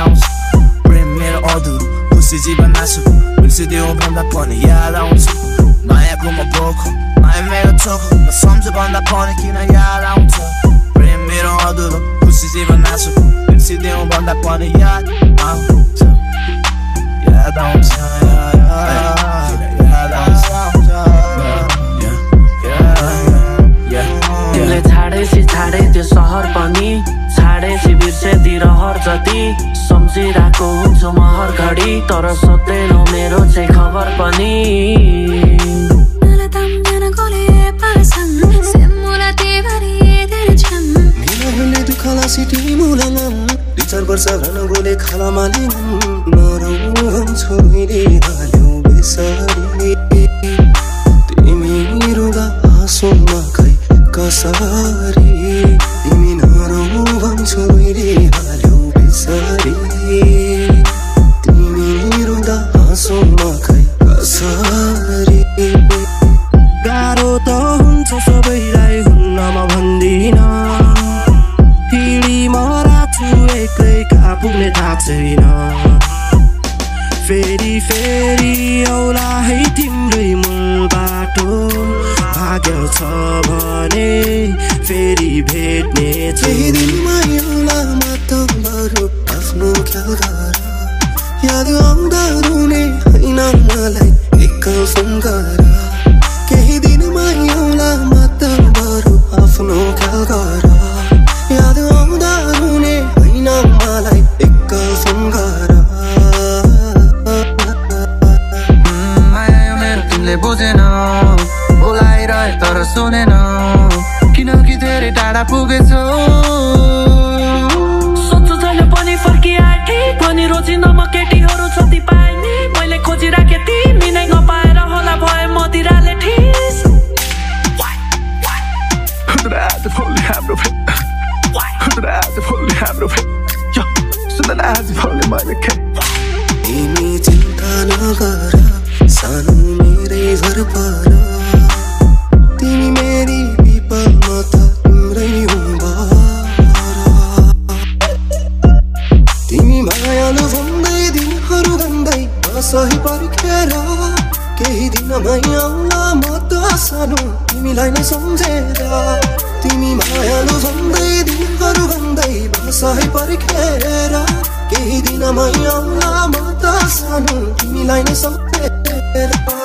आउँछ प्रेम मेरो अधुरो खुसी जीवन आँसु बिर्सिदेऊ भन्दा पनि याद आउँछ मायाको म बोको माया मेरो चोखो म सम्झु भन्दा पनि किन याद आउँछ प्रेम मेरो अधुरो खुसी जीवन आँसु बिर्सिदेऊ भन्दा पनि याद आउँछ याद आउँछ याद आउँछ तिमीले छाडेपछि छाडे त्यो सहर पनि छाडेपछि बिर्से ती रहर जति सम्झिरहेको हुन्छु म हर घडी तर सोध्दैनौ मेरो चाहिँ खबर पनि चार वर्ष घन गोले खाला मालिनन् नरौँ छोरीले हाल्यौ बेसरी तिमी रुँदा हाँसोमा खै कसरी तिमी नरौँ छोरीले हाल्यौ बेसरी तिमी रुँदा हाँसोमा खै कसरी गाह्रो त हुन्छ सबैलाई हुन्न म भन्दिन पुग्ने थाहा छैन फेरि फेरि औला है तिम्रै मूल बाटो भाग्य छ भने फेरि भेट्ने केही दिनमा एउटा मात्र बरु आफ्नो ख्याल गर याद आउँदा रुने होइन मलाई एकल फोन गर केही दिनमा एउटा मात्र बरु आफ्नो ख्याल गर याद आउँदा रुने होइन मलाई एकल फोन गर माया मेरो तिमीले बुझेन बोलाइरहे तर सुनेन किनकि धेरै टाढा पुगेछौ सोध्छु जहिले पनि फर्किआए पनि रोजिन म केटीहरू जति पाए नि मैले खोजिराखे तिमी नै नपाएर होला भए मदिराले ठिस आज भोलि हाम्रो तिमी चिन्ता नगर सानो मेरै घर पर तिमी मेरी विपदमा त तिम्रै तिमी मायालु भन्दै दिनहरू भन्दै सही पर्खेर केही दिनमै आउला म त सानो तिमीलाई नै सम्झेर तिमी मायालु भन्दै दिनहरू भन्दै सही पर्खेर केही दिनमै आउला म त सानो तिमीलाई नै सम्झेर